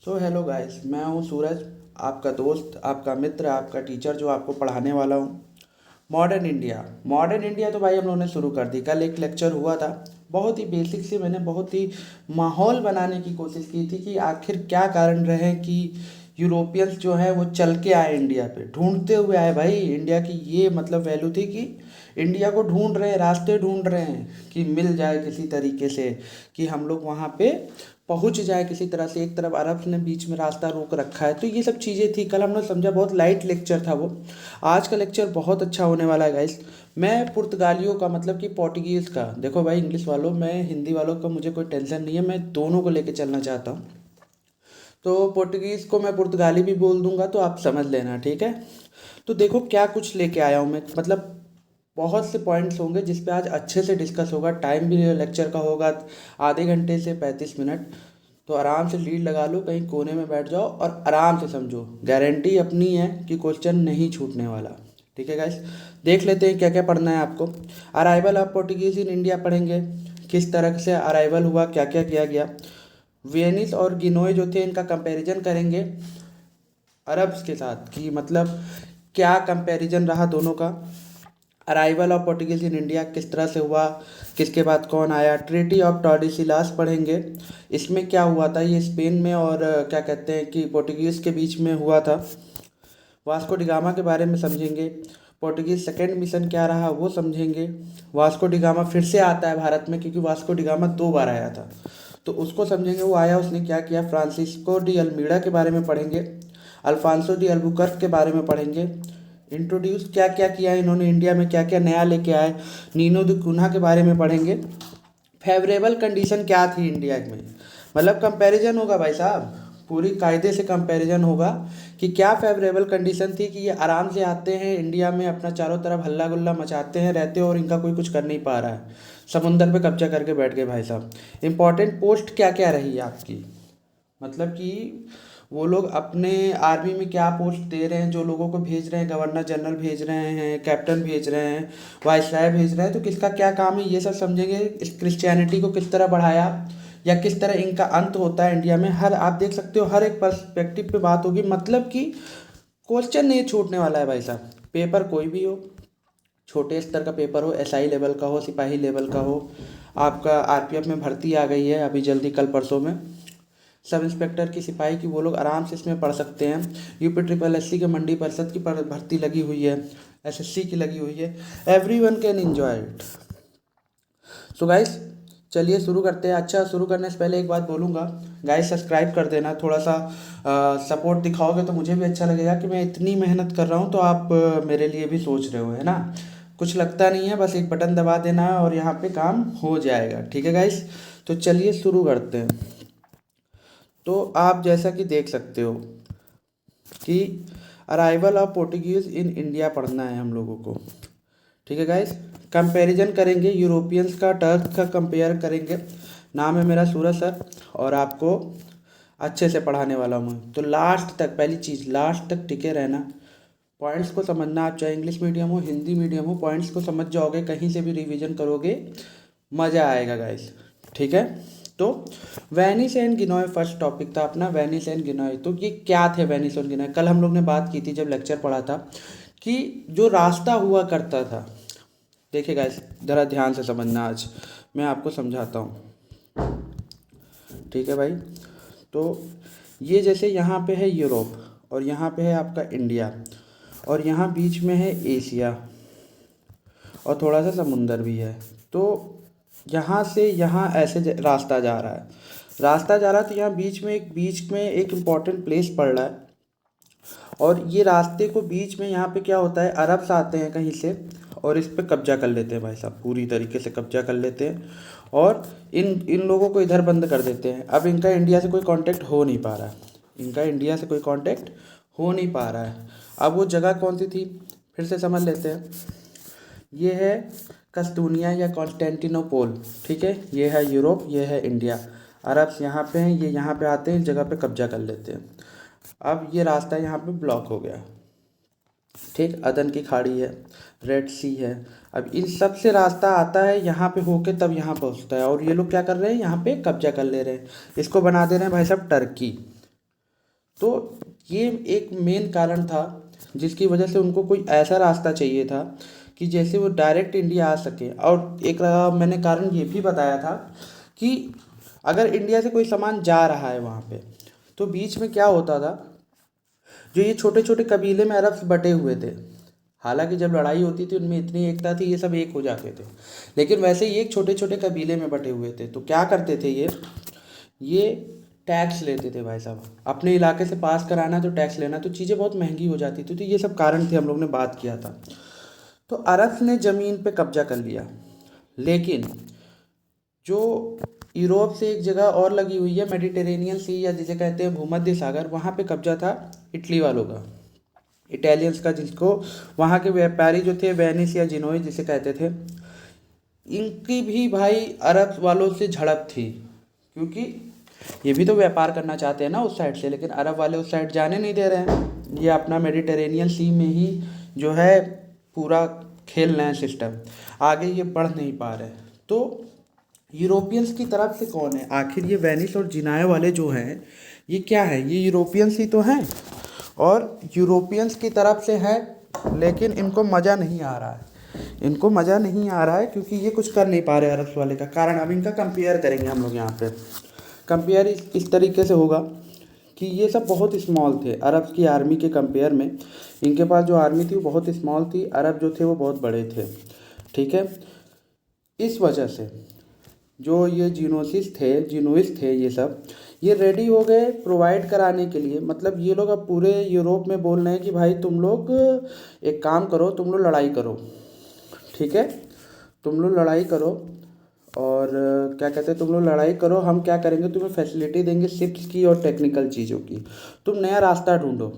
Hello guys, मैं हूँ सूरज। आपका दोस्त, आपका मित्र, आपका टीचर जो आपको पढ़ाने वाला हूँ। मॉडर्न इंडिया तो भाई हम लोगों ने शुरू कर दी। कल एक लेक्चर हुआ था। बहुत ही बेसिक से मैंने बहुत ही माहौल बनाने की कोशिश की थी कि आखिर क्या कारण रहे कि यूरोपियंस जो हैं वो चल के आए इंडिया पे, ढूंढते हुए आए भाई। इंडिया की ये मतलब वैल्यू थी कि इंडिया को ढूंढ रहे हैं, रास्ते ढूंढ रहे हैं कि मिल जाए किसी तरीके से, कि हम लोग वहाँ पे पहुँच जाए किसी तरह से। एक तरफ अरब ने बीच में रास्ता रोक रखा है, तो ये सब चीज़ें थी। कल हमने समझा, बहुत लाइट लेक्चर था वो। आज का लेक्चर बहुत अच्छा होने वाला है गाइस। मैं पुर्तगालियों का मतलब कि पोर्टुगीज़ का, देखो भाई इंग्लिश वालों, मैं हिंदी वालों का मुझे कोई टेंशन नहीं है, मैं दोनों को लेके चलना चाहता हूँ। तो पोर्टुगीज़ को मैं पुर्तगाली भी बोल दूंगा, तो आप समझ लेना, ठीक है। तो देखो क्या कुछ लेके आया हूँ मैं, मतलब बहुत से पॉइंट्स होंगे जिस पे आज अच्छे से डिस्कस होगा। टाइम भी लेक्चर का होगा आधे घंटे से 35 मिनट। तो आराम से लीड लगा लो, कहीं कोने में बैठ जाओ और आराम से समझो। गारंटी अपनी है कि क्वेश्चन नहीं छूटने वाला। ठीक है गाइस, देख लेते हैं क्या क्या पढ़ना है आपको। Arrival of Portuguese in India पढ़ेंगे, किस तरह से अराइवल हुआ, क्या क्या किया गया। वेनिस और गिनोय जो थे, इनका कंपैरिजन करेंगे अरब्स के साथ, कि मतलब क्या कंपैरिजन रहा दोनों का। Arrival of Portuguese in India किस तरह से हुआ, किसके बाद कौन आया। ट्रीटी ऑफ टॉर्डिसिलास पढ़ेंगे, इसमें क्या हुआ था, ये स्पेन में और क्या कहते हैं कि पोर्टुगीज़ के बीच में हुआ था। वास्को डिगामा के बारे में समझेंगे। पोर्टुगीज सेकेंड मिशन क्या रहा वो समझेंगे। वास्को डिगामा फिर से आता है भारत में, क्योंकि वास्को डिगामा 2 बार आया था, तो उसको समझेंगे, वो आया उसने क्या किया। फ्रांसिस्को डी अल्मीड़ा के बारे में पढ़ेंगे। अल्फांसो डी अल्बुकर्क के बारे में पढ़ेंगे। इंट्रोड्यूस क्या क्या किया इन्होंने इंडिया में, क्या क्या नया लेके आए। नीनो द कुन्हा के बारे में पढ़ेंगे। फेवरेबल कंडीशन क्या थी इंडिया में, मतलब कंपैरिजन होगा भाई साहब, पूरी कायदे से कंपैरिजन होगा कि क्या फेवरेबल कंडीशन थी कि ये आराम से आते हैं इंडिया में, अपना चारों तरफ हल्ला गुल्ला मचाते हैं, रहते हैं, और इनका कोई कुछ कर नहीं पा रहा है। समुंदर पे कब्जा करके बैठ गए भाई साहब। इंपॉर्टेंट पोस्ट क्या क्या रही है आपकी, मतलब कि वो लोग अपने आर्मी में क्या पोस्ट दे रहे हैं, जो लोगों को भेज रहे हैं, गवर्नर जनरल भेज रहे हैं, कैप्टन भेज रहे हैं, वाइसराय भेज रहे हैं, तो किसका क्या काम है ये सब समझेंगे। इस क्रिश्चियनिटी को किस तरह बढ़ाया, या किस तरह इनका अंत होता है इंडिया में। हर आप देख सकते हो, हर एक पर्सपेक्टिव पे बात होगी, मतलब कि क्वेश्चन नहीं छूटने वाला है भाई साहब। पेपर कोई भी हो, छोटे स्तर का पेपर हो, एसआई लेवल का हो, सिपाही लेवल का हो, आपका आरपीएफ में भर्ती आ गई है अभी जल्दी, कल परसों में, सब इंस्पेक्टर की, सिपाही की, वो लोग आराम से इसमें पढ़ सकते हैं। यूपी ट्रिपल एससी के मंडी परिषद की भर्ती लगी हुई है, एसएससी की लगी हुई है। Every one can enjoy it. So guys, चलिए शुरू करते हैं। अच्छा, शुरू करने से पहले एक बात बोलूँगा, गाइस सब्सक्राइब कर देना, थोड़ा सा सपोर्ट दिखाओगे तो मुझे भी अच्छा लगेगा कि मैं इतनी मेहनत कर रहा हूँ, तो आप मेरे लिए भी सोच रहे हो, है ना। कुछ लगता नहीं है, बस एक बटन दबा देना है और यहाँ पे काम हो जाएगा। ठीक है गाइस, तो चलिए शुरू करते हैं। तो आप जैसा कि देख सकते हो कि arrival of Portuguese in India पढ़ना है हम लोगों को। ठीक है गाइस, कंपैरिजन करेंगे यूरोपियंस का, टर्क का कंपेयर करेंगे। नाम है मेरा सूरज सर, और आपको अच्छे से पढ़ाने वाला हूँ। तो लास्ट तक, पहली चीज़, लास्ट तक टिके रहना, पॉइंट्स को समझना। आप चाहे इंग्लिश मीडियम हो, हिंदी मीडियम हो, पॉइंट्स को समझ जाओगे, कहीं से भी रिवीजन करोगे, मज़ा आएगा गाइस। ठीक है। तो वेनिस एंड गिनोय फर्स्ट टॉपिक था अपना, वेनिस एंड गिनोय। तो ये क्या थे वेनिस और गिनोय, कल हम लोग ने बात की थी जब लेक्चर पढ़ा था, कि जो रास्ता हुआ करता था। देखिए गाइस, ज़रा ध्यान से समझना, आज मैं आपको समझाता हूँ। ठीक है भाई, तो ये जैसे यहाँ पे है यूरोप, और यहाँ पे है आपका इंडिया, और यहाँ बीच में है एशिया, और थोड़ा सा समुंदर भी है। तो यहाँ से यहाँ ऐसे रास्ता जा रहा है, रास्ता जा रहा है, तो यहाँ बीच में एक इम्पॉर्टेंट प्लेस पड़ रहा है। और ये रास्ते को बीच में यहाँ पे क्या होता है, अरब्स आते हैं कहीं से, और इस पे कब्जा कर लेते हैं भाई साहब, पूरी तरीके से कब्जा कर लेते हैं, और इन इन लोगों को इधर बंद कर देते हैं। अब इनका इंडिया से कोई कांटेक्ट हो नहीं पा रहा है, इनका इंडिया से कोई कांटेक्ट हो नहीं पा रहा है। अब वो जगह कौन सी थी, फिर से समझ लेते हैं। ये है कस्तूनिया या कॉन्स्टेंटिनोपोल। ठीक है, ये है यूरोप, ये है इंडिया। अरब्स यहाँ पे हैं, ये यहाँ पे आते हैं, इस जगह पे कब्जा कर लेते हैं। अब ये रास्ता यहाँ पे ब्लॉक हो गया। ठीक, अदन की खाड़ी है, रेड सी है। अब इन सब से रास्ता आता है यहाँ पे होके, तब यहाँ पहुँचता है, और ये लोग क्या कर रहे हैं, यहाँ पे कब्जा कर ले रहे हैं। इसको बना दे रहे हैं भाई साहब टर्की। तो ये एक मेन कारण था जिसकी वजह से उनको कोई ऐसा रास्ता चाहिए था कि जैसे वो डायरेक्ट इंडिया आ सके। और एक मैंने कारण ये भी बताया था कि अगर इंडिया से कोई सामान जा रहा है वहाँ पे, तो बीच में क्या होता था, जो ये छोटे छोटे कबीले में अरब बटे हुए थे, हालांकि जब लड़ाई होती थी उनमें इतनी एकता थी, ये सब एक हो जाते थे, लेकिन वैसे ही एक छोटे छोटे कबीले में बटे हुए थे। तो क्या करते थे ये टैक्स लेते थे भाई साहब, अपने इलाके से पास कराना तो टैक्स लेना, तो चीज़ें बहुत महंगी हो जाती थी। तो ये सब कारण थे, हम लोग ने बात किया था। तो अरब ने ज़मीन पे कब्जा कर लिया, लेकिन जो यूरोप से एक जगह और लगी हुई है, मेडिटेरेनियन सी या जिसे कहते हैं भूमध्य सागर, वहाँ पे कब्जा था इटली वालों का, इटालियंस का, जिसको वहाँ के व्यापारी जो थे वेनिस या जिनोई जिसे कहते थे, इनकी भी भाई अरब वालों से झड़प थी। क्योंकि ये भी तो व्यापार करना चाहते हैं ना उस साइड से, लेकिन अरब वाले उस साइड जाने नहीं दे रहे हैं। ये अपना मेडिटेरेनियन सी में ही जो है पूरा खेल रहे हैं सिस्टम, आगे ये बढ़ नहीं पा रहे। तो यूरोपियंस की तरफ से कौन है आखिर? ये वेनिस और जिनाया वाले जो हैं, ये क्या है? ये यूरोपियंस ही तो हैं, और यूरोपियंस की तरफ से है, लेकिन इनको मज़ा नहीं आ रहा है। इनको मज़ा नहीं आ रहा है क्योंकि ये कुछ कर नहीं पा रहे अरब वाले का कारण। अब इनका कंपेयर करेंगे हम लोग यहाँ पे। कंपेयर इस तरीके से होगा कि ये सब बहुत स्मॉल थे अरब की आर्मी के कंपेयर में। इनके पास जो आर्मी थी वो बहुत स्मॉल थी, अरब जो थे वो बहुत बड़े थे, ठीक है। इस वजह से जो ये जिनोइस थे ये सब, ये रेडी हो गए प्रोवाइड कराने के लिए। मतलब ये लोग अब पूरे यूरोप में बोल रहे हैं कि भाई तुम लोग एक काम करो, तुम लोग लड़ाई करो, ठीक है, तुम लोग लड़ाई करो। और क्या कहते हैं, तुम लोग लड़ाई करो, हम क्या करेंगे, तुम्हें फैसिलिटी देंगे शिप्स की और टेक्निकल चीज़ों की, तुम नया रास्ता ढूंढो।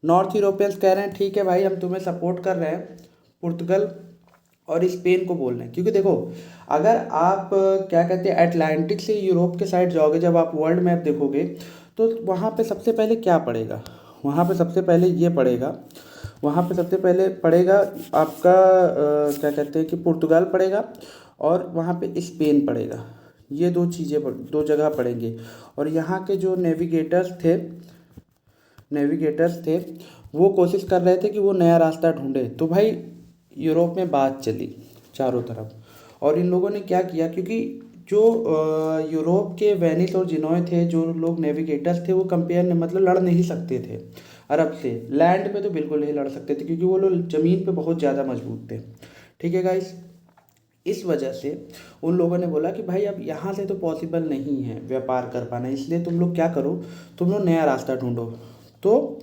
नॉर्थ यूरोपियंस कह रहे हैं ठीक है भाई, हम तुम्हें सपोर्ट कर रहे हैं। पुर्तगल और स्पेन को बोल रहे हैं, क्योंकि देखो अगर आप क्या कहते हैं अटलांटिक से यूरोप के साइड जाओगे, जब आप वर्ल्ड मैप देखोगे तो वहाँ पे सबसे पहले क्या पड़ेगा? वहाँ पे सबसे पहले ये पड़ेगा, वहाँ पे सबसे पहले पड़ेगा आपका क्या कहते हैं कि पुर्तगाल पड़ेगा, और वहाँ पे स्पेन पड़ेगा। ये दो चीज़ें दो जगह पड़ेंगे। और यहाँ के जो नेविगेटर्स थे वो कोशिश कर रहे थे कि वो नया रास्ता ढूंढे। तो भाई यूरोप में बात चली चारों तरफ, और इन लोगों ने क्या किया, क्योंकि जो यूरोप के वेनिस और जिनोय थे, जो लोग नेविगेटर्स थे, वो कंपेयर मतलब लड़ नहीं सकते थे अरब से। लैंड पे तो बिल्कुल नहीं लड़ सकते थे क्योंकि वो लोग ज़मीन पे बहुत ज़्यादा मजबूत थे, ठीक है गाइस। इस वजह से उन लोगों ने बोला कि भाई अब यहाँ से तो पॉसिबल नहीं है व्यापार कर पाना, इसलिए तुम लोग क्या करो, तुम लोग नया रास्ता ढूंढो। तो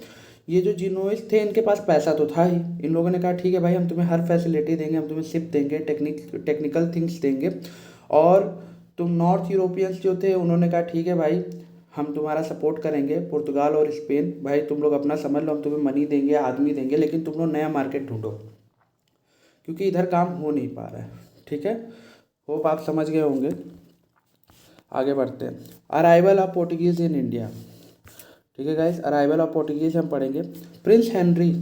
ये जो जिनोइस थे इनके पास पैसा तो था ही, इन लोगों ने कहा ठीक है भाई, हम तुम्हें हर फैसिलिटी देंगे, हम तुम्हें शिप देंगे, टेक्निकल थिंग्स देंगे। और तुम नॉर्थ यूरोपियंस जो थे उन्होंने कहा ठीक है भाई, हम तुम्हारा सपोर्ट करेंगे। पुर्तगाल और स्पेन, भाई तुम लोग अपना समझ लो, हम तुम्हें मनी देंगे, आदमी देंगे, लेकिन तुम लोग नया मार्केट ढूंढो, क्योंकि इधर काम हो नहीं पा रहा है, ठीक है। होप आप समझ गए होंगे। आगे बढ़ते हैं। Arrival of Portuguese in India, ठीक है गाइस। अराइवल ऑफ पोर्टुगीज़ हम पढ़ेंगे। प्रिंस हेनरी,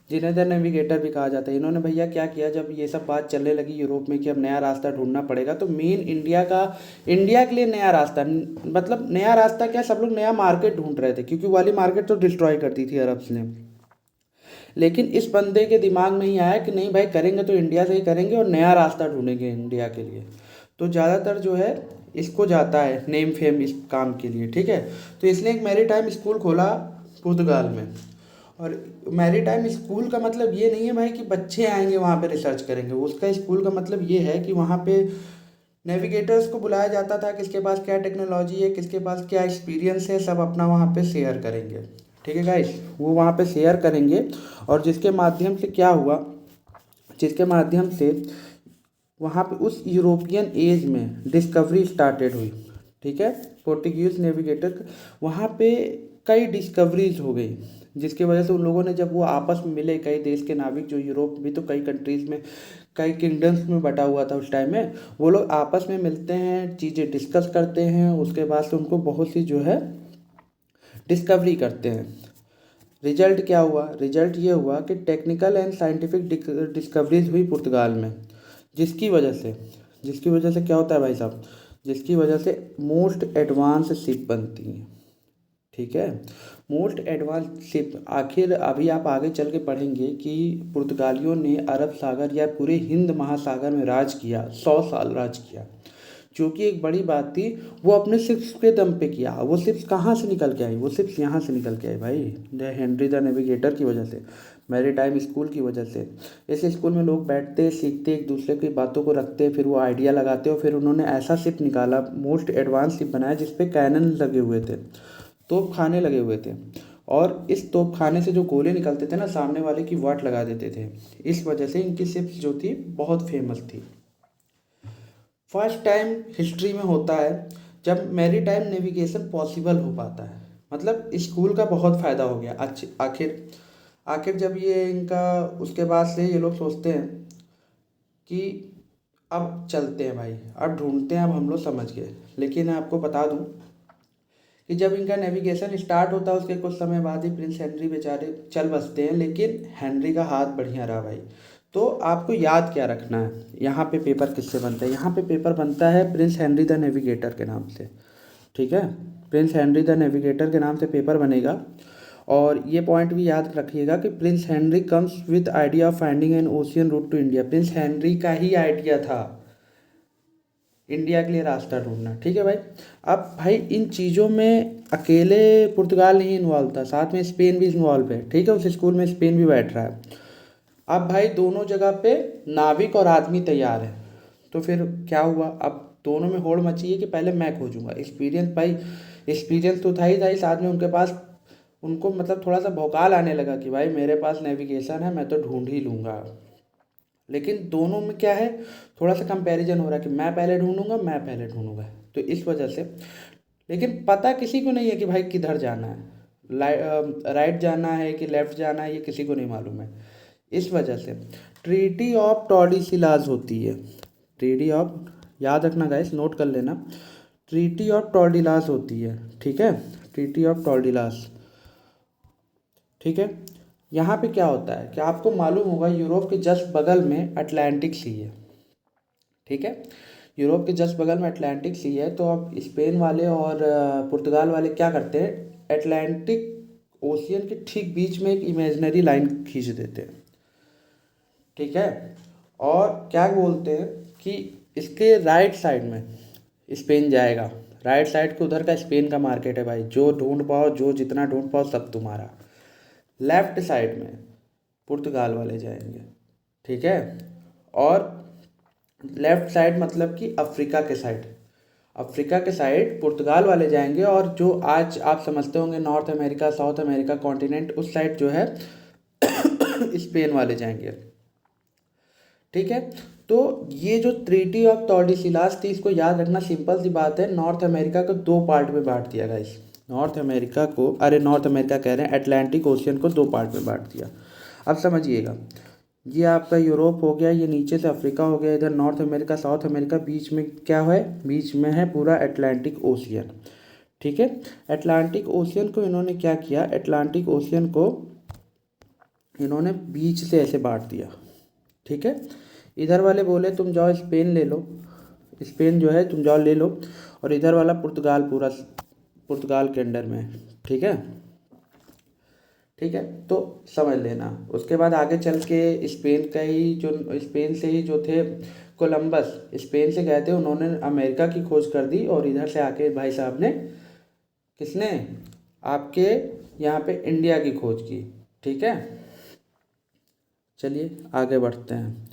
जिन्हें द नेविगेटर भी कहा जाता है, इन्होंने भैया क्या किया, जब ये सब बात चलने लगी यूरोप में कि अब नया रास्ता ढूंढना पड़ेगा, तो मेन इंडिया के लिए नया रास्ता, मतलब नया रास्ता क्या, सब लोग नया मार्केट ढूंढ रहे थे, क्योंकि वाली मार्केट तो डिस्ट्रॉय कर दी थी अरब्स ने। लेकिन इस बंदे के दिमाग में ही आया कि नहीं भाई, करेंगे तो इंडिया से ही करेंगे और नया रास्ता ढूंढेंगे इंडिया के लिए। तो ज़्यादातर जो है इसको जाता है नेम फेम इस काम के लिए, ठीक है। तो इसने एक मैरीटाइम स्कूल खोला पुर्तगाल में। और मैरीटाइम स्कूल का मतलब ये नहीं है भाई कि बच्चे आएंगे वहाँ पे रिसर्च करेंगे, उसका स्कूल का मतलब ये है कि वहाँ पे नेविगेटर्स को बुलाया जाता था, किसके पास क्या टेक्नोलॉजी है, किसके पास क्या एक्सपीरियंस है, सब अपना वहाँ पे शेयर करेंगे, ठीक है गाइस। वो वहाँ पे शेयर करेंगे, और जिसके माध्यम से क्या हुआ, जिसके माध्यम से वहाँ पे उस यूरोपियन एज में डिस्कवरी स्टार्टेड हुई, ठीक है। पोर्टुगीज नेविगेटर, वहाँ पे कई डिस्कवरीज हो गई, जिसकी वजह से उन लोगों ने, जब वो आपस में मिले, कई देश के नाविक, जो यूरोप भी तो कई कंट्रीज़ में, कई किंगडम्स में बटा हुआ था उस टाइम में, वो लोग आपस में मिलते हैं, चीज़ें डिस्कस करते हैं, उसके बाद से उनको बहुत सी जो है डिस्कवरी करते हैं। रिजल्ट क्या हुआ? रिजल्ट ये हुआ कि टेक्निकल एंड साइंटिफिक डिस्कवरीज हुई पुर्तगाल में, जिसकी वजह से क्या होता है भाई साहब, जिसकी वजह से मोस्ट एडवांस शिप बनती हैं, ठीक है। मोस्ट एडवांस शिप, आखिर अभी आप आगे चल के पढ़ेंगे कि पुर्तगालियों ने अरब सागर या पूरे हिंद महासागर में राज किया, 100 साल राज किया, जो कि एक बड़ी बात थी। वो अपने शिप्स के दम पे किया। वो शिप्स कहाँ से निकल के आई? वो शिप्स यहाँ से निकल के आई भाई, द हेनरी द नेविगेटर की वजह से, मैरी टाइम स्कूल की वजह से। इस स्कूल में लोग बैठते, सीखते, एक दूसरे की बातों को रखते, फिर वो आइडिया लगाते, और फिर उन्होंने ऐसा शिप निकाला, मोस्ट एडवांस शिप बनाया जिसपे कैनन लगे हुए थे, तोप खाने लगे हुए थे, और इस तोप खाने से जो गोले निकलते थे ना, सामने वाले की वाट लगा देते थे। इस वजह से इनकी शिप्स जो थी बहुत फेमस थी। फर्स्ट टाइम हिस्ट्री में होता है जब मैरी टाइम नेविगेशन पॉसिबल हो पाता है। मतलब स्कूल का बहुत फ़ायदा हो गया। आखिर आखिर जब ये इनका, उसके बाद से ये लोग सोचते हैं कि अब चलते हैं भाई, अब ढूंढते हैं, अब हम लोग समझ गए। लेकिन आपको बता दूं कि जब इनका नेविगेशन स्टार्ट होता है उसके कुछ समय बाद ही प्रिंस हेनरी बेचारे चल बसते हैं, लेकिन हेनरी का हाथ बढ़िया रहा भाई। तो आपको याद क्या रखना है, यहाँ पे पेपर किससे बनता है? यहाँ पे पेपर बनता है प्रिंस हेनरी द नेविगेटर के नाम से, ठीक है। प्रिंस हेनरी द नेविगेटर के नाम से पेपर बनेगा। और ये पॉइंट भी याद रखिएगा कि Prince Henry comes with idea of finding an ocean route to India. Prince Henry का ही आइडिया था इंडिया के लिए रास्ता ढूंढना, ठीक है भाई। अब भाई इन चीज़ों में अकेले पुर्तगाल नहीं इन्वॉल्व था, साथ में स्पेन भी इन्वॉल्व है, ठीक है। उस स्कूल में स्पेन भी बैठ रहा है। अब भाई दोनों जगह पे नाविक और आदमी तैयार है। तो फिर क्या हुआ, अब दोनों में होड़ मची है कि पहले मैं खोजूंगा। एक्सपीरियंस भाई, एक्सपीरियंस तो था ही साथ में उनके पास। उनको मतलब थोड़ा सा भौकाल आने लगा कि भाई मेरे पास नेविगेशन है, मैं तो ढूंढ ही लूँगा। लेकिन दोनों में क्या है, थोड़ा सा कंपैरिजन हो रहा है कि मैं पहले ढूंढूंगा, मैं पहले ढूंढूंगा। तो इस वजह से, लेकिन पता किसी को नहीं है कि भाई किधर जाना है, राइट जाना है कि लेफ्ट जाना है, ये किसी को नहीं मालूम है। इस वजह से ट्रीटी ऑफ टॉर्डिसिलास होती है। ट्रीटी ऑफ, याद रखना गाइस, नोट कर लेना, ट्रीटी ऑफ टॉर्डिलास होती है, ठीक है। ट्रीटी ऑफ टॉर्डिलास, ठीक है। यहाँ पे क्या होता है कि आपको मालूम होगा यूरोप के जस्ट बगल में अटलांटिक सी है, ठीक है। यूरोप के जस्ट बगल में अटलांटिक सी है। तो अब स्पेन वाले और पुर्तगाल वाले क्या करते हैं, अटलांटिक ओशियन के ठीक बीच में एक इमेजिनरी लाइन खींच देते हैं, ठीक है। और क्या बोलते हैं कि इसके राइट साइड में स्पेन जाएगा, राइट साइड के उधर का स्पेन का मार्केट है भाई, जो ढूंढ पाओ, जो जितना ढूंढ पाओ सब तुम्हारा। लेफ्ट साइड में पुर्तगाल वाले जाएंगे, ठीक है। और लेफ्ट साइड मतलब कि अफ्रीका के साइड, अफ्रीका के साइड पुर्तगाल वाले जाएंगे। और जो आज आप समझते होंगे north America, south America continent, उस साइड जो है स्पेन वाले जाएंगे, ठीक है। तो ये जो ट्रीटी ऑफ टॉर्डिसिलास थी, इसको याद रखना, सिंपल सी बात है। नॉर्थ अमेरिका को दो पार्ट में बांट दिया गया। इस नॉर्थ अमेरिका को, अरे नॉर्थ अमेरिका कह रहे हैं, अटलांटिक ओशियन को दो पार्ट में बांट दिया। अब समझिएगा, ये आपका यूरोप हो गया, ये नीचे से अफ्रीका हो गया, इधर नॉर्थ अमेरिका, साउथ अमेरिका, बीच में क्या है, बीच में है पूरा अटलांटिक ओशियन, ठीक है। अटलांटिक ओशियन को इन्होंने क्या किया, अटलांटिक ओशियन को इन्होंने बीच से ऐसे बांट दिया, ठीक है। इधर वाले बोले तुम जाओ स्पेन ले लो, स्पेन जो है तुम जाओ ले लो, और इधर वाला पुर्तगाल पूरा पुर्तगाल के अंडर में है, ठीक है, ठीक है। तो समझ लेना। उसके बाद आगे चल के स्पेन का ही जो, स्पेन से ही जो थे कोलंबस, स्पेन से गए थे, उन्होंने अमेरिका की खोज कर दी। और इधर से आके भाई साहब ने, किसने, आपके यहाँ पे इंडिया की खोज की, ठीक है। चलिए आगे बढ़ते हैं।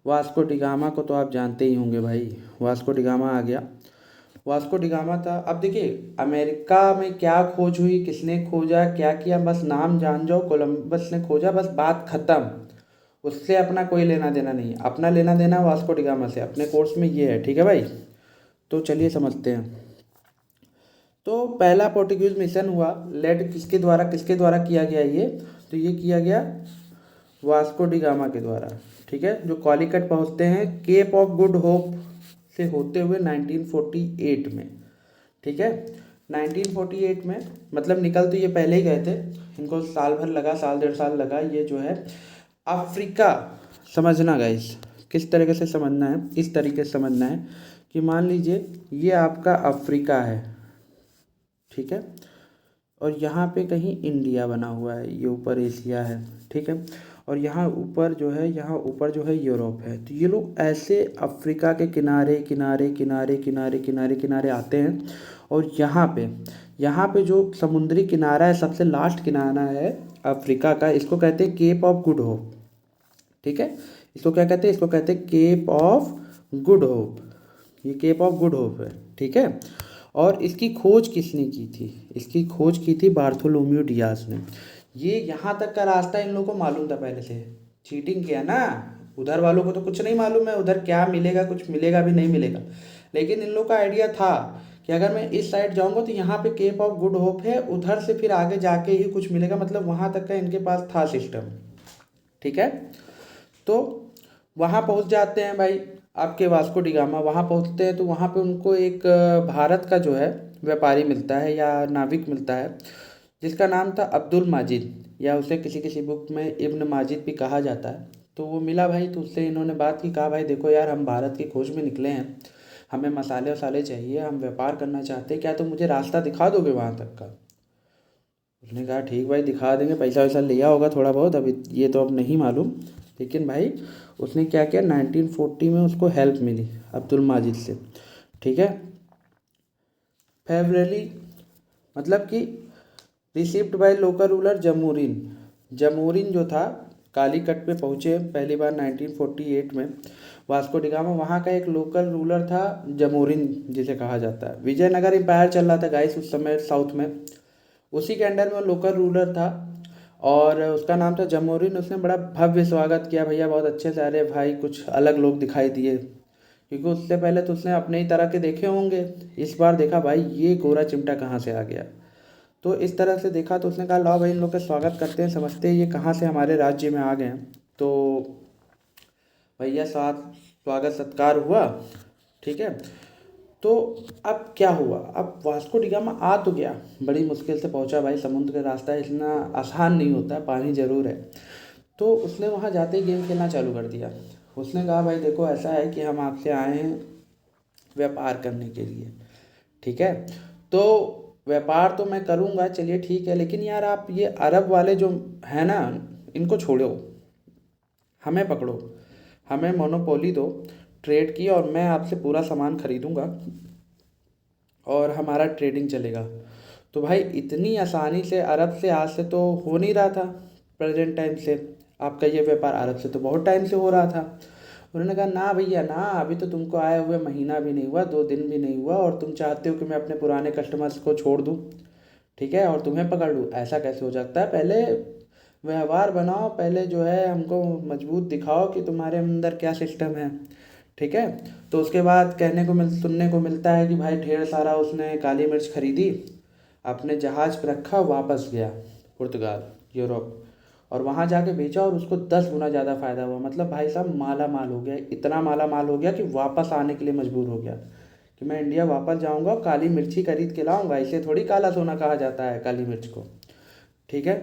वास्को डिगामा को तो आप जानते ही होंगे भाई, वास्को डिगामा आ गया। वास्को डिगामा था। अब देखिए अमेरिका में क्या खोज हुई, किसने खोजा, क्या किया, बस नाम जान जाओ, कोलंबस ने खोजा, बस बात खत्म। उससे अपना कोई लेना देना नहीं, अपना लेना देना वास्को डिगामा से, अपने कोर्स में ये है, ठीक है भाई। तो चलिए समझते हैं। तो पहला पोर्टुगीज मिशन हुआ, लेड किसके द्वारा किया गया ये, तो ये किया गया वास्को डिगामा के द्वारा, ठीक है। जो कॉलिकट पहुंचते हैं केप ऑफ गुड होप से होते हुए 1948 में, ठीक है। 1948 में, मतलब निकल तो ये पहले ही गए थे, इनको साल भर लगा, साल डेढ़ साल लगा। ये जो है अफ्रीका, समझना गाइस, किस तरीके से समझना है, इस तरीके से समझना है कि मान लीजिए ये आपका अफ्रीका है, ठीक है। और यहाँ पे कहीं इंडिया बना हुआ है, ये ऊपर एशिया है, ठीक है। और यहाँ ऊपर जो है, यहाँ ऊपर जो है यूरोप है। तो ये लोग ऐसे अफ्रीका के किनारे किनारे किनारे किनारे किनारे किनारे आते हैं। और यहाँ पे जो समुद्री किनारा है, सबसे लास्ट किनारा है अफ्रीका का, इसको कहते हैं केप ऑफ गुड होप, ठीक है। इसको क्या कहते हैं? इसको कहते हैं केप ऑफ गुड होप। ये केप ऑफ गुड होप है, ठीक है। और इसकी खोज किसने की थी? इसकी खोज की थी बार्थोलोम्यू डियाज ने। ये यहाँ तक का रास्ता इन लोगों को मालूम था पहले से। चीटिंग किया ना, उधर वालों को तो कुछ नहीं मालूम है उधर क्या मिलेगा, कुछ मिलेगा भी नहीं मिलेगा। लेकिन इन लोग का आइडिया था कि अगर मैं इस साइड जाऊंगा तो यहाँ पे केप ऑफ गुड होप है, उधर से फिर आगे जाके ही कुछ मिलेगा, मतलब वहाँ तक का इनके पास था सिस्टम, ठीक है। तो वहाँ पहुँच जाते हैं भाई, आपके वास्को डिगामा वहाँ पहुँचते हैं। तो वहाँ पे उनको एक भारत का जो है व्यापारी मिलता है या नाविक मिलता है, जिसका नाम था अब्दुल माजिद, या उसे किसी किसी बुक में इब्न माजिद भी कहा जाता है। तो वो मिला भाई, तो उससे इन्होंने बात की, कहा भाई देखो यार, हम भारत की खोज में निकले हैं, हमें मसाले वसाले चाहिए, हम व्यापार करना चाहते हैं, क्या तुम मुझे रास्ता दिखा दोगे वहाँ तक का? उसने कहा ठीक भाई दिखा देंगे, पैसा वैसा लिया होगा थोड़ा बहुत, अभी ये तो अब नहीं मालूम। लेकिन भाई उसने क्या किया, 1940 में उसको हेल्प मिली अब्दुल माजिद से, ठीक है। फेवरली मतलब कि रिसीव्ड बाय लोकल रूलर जमूरिन। जमूरिन जो था, कालीकट पे पहुँचे पहली बार 1948 में। वास्को डिगामा वहाँ का एक लोकल रूलर था, जमूरिन जिसे कहा जाता है। विजयनगर एम्पायर चल रहा था गाइस उस समय साउथ में, उसी के अंडर में लोकल रूलर था और उसका नाम था जमोरिन। उसने बड़ा भव्य स्वागत किया भैया, बहुत अच्छे से। अरे भाई कुछ अलग लोग दिखाई दिए, क्योंकि उससे पहले तो उसने अपने ही तरह के देखे होंगे, इस बार देखा भाई ये गोरा चिमटा कहाँ से आ गया। तो इस तरह से देखा तो उसने कहा लाओ भाई इन लोग का स्वागत करते हैं, समझते हैं ये कहाँ से हमारे राज्य में आ गए हैं। तो भैया स्वागत सत्कार हुआ, ठीक है। तो अब क्या हुआ, अब वास्को डिगामा आ तो गया, बड़ी मुश्किल से पहुंचा भाई, समुद्र का रास्ता इतना आसान नहीं होता, पानी ज़रूर है। तो उसने वहाँ जाते ही गेम खेलना चालू कर दिया। उसने कहा भाई देखो ऐसा है कि हम आपसे आए हैं व्यापार करने के लिए, ठीक है। तो व्यापार तो मैं करूँगा, चलिए ठीक है, लेकिन यार आप ये अरब वाले जो है ना, इनको छोड़ो, हमें पकड़ो, हमें मोनोपोली दो ट्रेड की, और मैं आपसे पूरा सामान खरीदूँगा और हमारा ट्रेडिंग चलेगा। तो भाई इतनी आसानी से अरब से आज से तो हो नहीं रहा था, प्रेजेंट टाइम से आपका ये व्यापार अरब से तो बहुत टाइम से हो रहा था। उन्होंने कहा ना भैया ना, अभी तो तुमको आए हुए महीना भी नहीं हुआ, 2 दिन भी नहीं हुआ, और तुम चाहते हो कि मैं अपने पुराने कस्टमर्स को छोड़ दूँ, ठीक है, और तुम्हें पकड़ लूँ? ऐसा कैसे हो सकता है? पहले व्यवहार बनाओ, पहले जो है हमको मजबूत दिखाओ कि तुम्हारे अंदर क्या सिस्टम है, ठीक है। तो उसके बाद सुनने को मिलता है कि भाई ढेर सारा उसने काली मिर्च खरीदी, अपने जहाज़ पर रखा, वापस गया पुर्तगाल, यूरोप, और वहाँ जाके बेचा और उसको 10 गुना ज़्यादा फ़ायदा हुआ। मतलब भाई साहब माला माल हो गया, इतना माला माल हो गया कि वापस आने के लिए मजबूर हो गया कि मैं इंडिया वापस जाऊँगा और काली मिर्ची खरीद के लाऊंगा, इसे थोड़ी काला सोना कहा जाता है काली मिर्च को, ठीक है।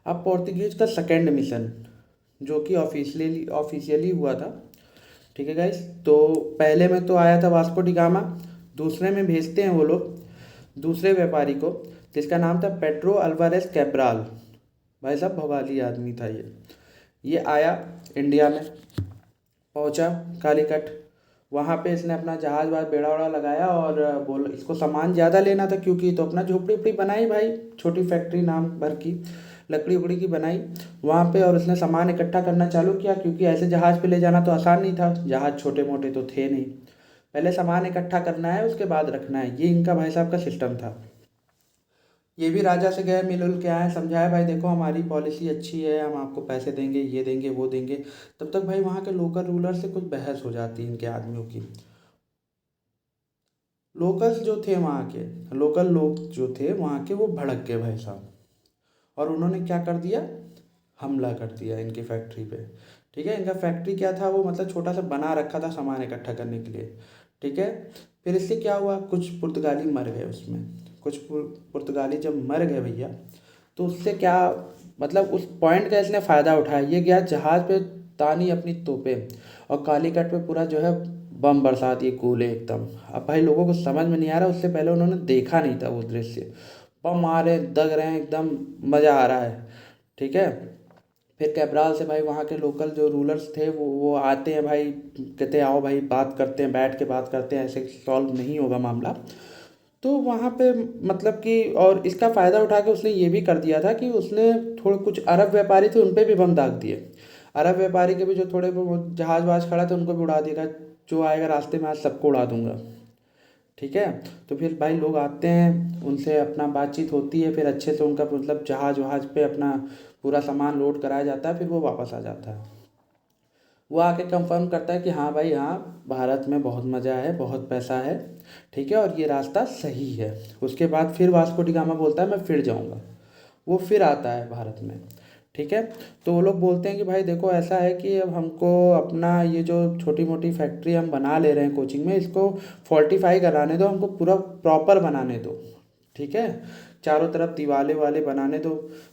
अब पोर्तुगीज का सेकेंड मिशन, जो कि ऑफिशियली हुआ था, ठीक है गाइस। तो पहले में तो आया था वास्को डिगामा, दूसरे में भेजते हैं वो लोग दूसरे व्यापारी को, जिसका नाम था पेड्रो अल्वारेस कैब्राल। भाई साहब भवाली आदमी था ये आया इंडिया में, पहुंचा कालीकट, वहाँ पे इसने अपना जहाज़ वहाज बेड़ा वड़ा लगाया और बोल इसको सामान ज़्यादा लेना था, क्योंकि तो अपना झोपड़ी उपड़ी बनाई भाई, छोटी फैक्ट्री नाम भर की, लकड़ी उकड़ी की बनाई वहाँ पे, और उसने सामान इकट्ठा करना चालू किया, क्योंकि ऐसे जहाज़ पे ले जाना तो आसान नहीं था, जहाज़ छोटे मोटे तो थे नहीं। पहले सामान इकट्ठा करना है, उसके बाद रखना है, ये इनका भाई साहब का सिस्टम था। ये भी राजा से गए, मिल उल के आए, समझाया भाई देखो हमारी पॉलिसी अच्छी है, हम आपको पैसे देंगे, ये देंगे वो देंगे। तब तक भाई वहाँ के लोकल रूलर से कुछ बहस हो जाती है इनके आदमियों की। लोकल्स जो थे वहाँ के, लोकल लोग जो थे वहाँ के, वो भड़क गए भाई साहब, और उन्होंने क्या कर दिया, हमला कर दिया इनकी फैक्ट्री पे, ठीक है। इनका फैक्ट्री क्या था, वो मतलब छोटा सा बना रखा था सामान इकट्ठा करने के लिए, ठीक है। फिर इससे क्या हुआ, कुछ पुर्तगाली मर गए उसमें, कुछ पुर्तगाली जब मर गए भैया, तो उससे क्या, मतलब उस पॉइंट का इसने फ़ायदा उठाया, ये गया जहाज़ पे, तानी अपनी तोपें, और कालीकट पे पूरा जो है बम बरसा दिए, गोले एकदम। अब भाई लोगों को समझ में नहीं आ रहा, उससे पहले उन्होंने देखा नहीं था वो दृश्य, बम आ रहे हैं, दग रहे हैं, एकदम मज़ा आ रहा है। ठीक है। फिर कैब्राल से भाई वहाँ के लोकल जो रूलर्स थे वो आते हैं भाई, कहते हैं आओ भाई बात करते हैं, बैठ के बात करते हैं, ऐसे सॉल्व नहीं होगा मामला। तो वहाँ पे मतलब कि और इसका फ़ायदा उठा के उसने ये भी कर दिया था कि उसने थोड़े कुछ अरब व्यापारी थे उन पे भी बम दाग दिए। अरब व्यापारी के भी जो थोड़े वो जहाज वहाज खड़ा थे उनको भी उड़ा दिया, जो आएगा रास्ते में आज सबको उड़ा दूंगा। ठीक है। तो फिर भाई लोग आते हैं, उनसे अपना बातचीत होती है, फिर अच्छे से उनका मतलब जहाज वहाज पे अपना पूरा सामान लोड कराया जाता है, फिर वो वापस आ जाता है। वो आके कंफर्म करता है कि हाँ भाई हाँ, भारत में बहुत मज़ा है, बहुत पैसा है। ठीक है, और ये रास्ता सही है। उसके बाद फिर वास्को डी गामा बोलता है मैं फिर जाऊँगा। वो फिर आता है भारत में। ठीक है। तो वो लोग बोलते हैं कि भाई देखो ऐसा है कि अब हमको अपना ये जो छोटी मोटी फैक्ट्री हम बना ले रहे हैं कोचिंग में, इसको फोर्टिफाई कराने दो, हमको पूरा प्रॉपर बनाने दो। ठीक है। चारों तरफ दीवाले वाले बनाने दो।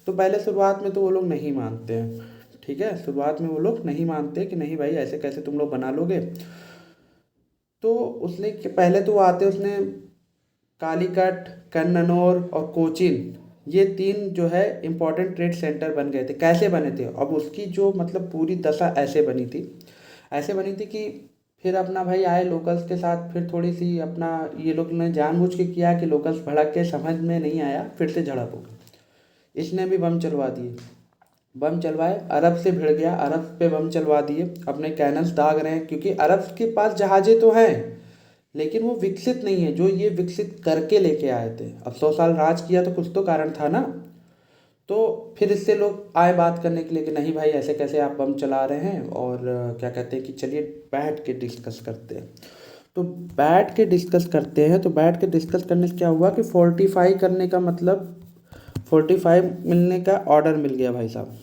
तो पहले शुरुआत में तो वो लोग नहीं मानते हैं। ठीक है, शुरुआत में वो लोग नहीं मानते कि नहीं भाई ऐसे कैसे तुम लोग बना लोगे। तो उसने पहले तो वो आते उसने कालीकट, कन्ननौर और कोचीन, ये तीन जो है इम्पोर्टेंट ट्रेड सेंटर बन गए थे। कैसे बने थे, अब उसकी जो मतलब पूरी दशा ऐसे बनी थी, ऐसे बनी थी कि फिर अपना भाई आए लोकल्स के साथ, फिर थोड़ी सी अपना ये लोग ने जानबूझ के किया कि लोकल्स भड़क के, समझ में नहीं आया, फिर से झड़प हो गई। इसने भी बम चलवा दिए। बम चलवाए, अरब से भिड़ गया, अरब पे बम चलवा दिए, अपने कैनन्स दाग रहे हैं, क्योंकि अरब के पास जहाज़ें तो हैं लेकिन वो विकसित नहीं है जो ये विकसित करके लेके आए थे। अब 100 साल राज किया तो कुछ तो कारण था ना। तो फिर इससे लोग आए बात करने के लिए कि नहीं भाई ऐसे कैसे आप बम चला रहे हैं, और क्या कहते हैं कि चलिए बैठ के डिस्कस करते हैं। तो बैठ के डिस्कस करते हैं, तो बैठ के डिस्कस करने से क्या हुआ कि फोर्टिफाई करने का मतलब, फोर्टिफाई मिलने का ऑर्डर मिल गया भाई साहब।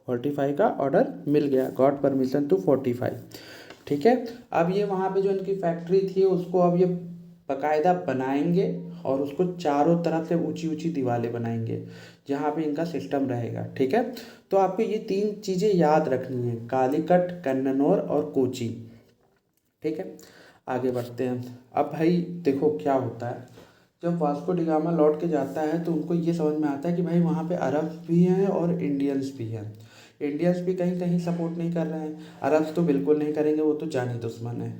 फोर्टिफाई का ऑर्डर मिल गया, गॉड परमिशन टू फोर्टिफाई। ठीक है। अब ये वहाँ पे जो इनकी फैक्ट्री थी उसको अब ये बाकायदा बनाएंगे, और उसको चारों तरफ से ऊंची ऊंची दीवारें बनाएंगे जहाँ पे इनका सिस्टम रहेगा। ठीक है। तो आपको ये तीन चीज़ें याद रखनी है, कालीकट, कन्ननौर और कोची। ठीक है। आगे बढ़ते हैं। अब भाई देखो क्या होता है, जब वास्को डी गामा लौट के जाता है तो उनको ये समझ में आता है कि भाई वहाँ पे अरब भी हैं और इंडियंस भी हैं। इंडियंस भी कहीं कहीं सपोर्ट नहीं कर रहे हैं, अरब्स तो बिल्कुल नहीं करेंगे, वो तो जानी दुश्मन है।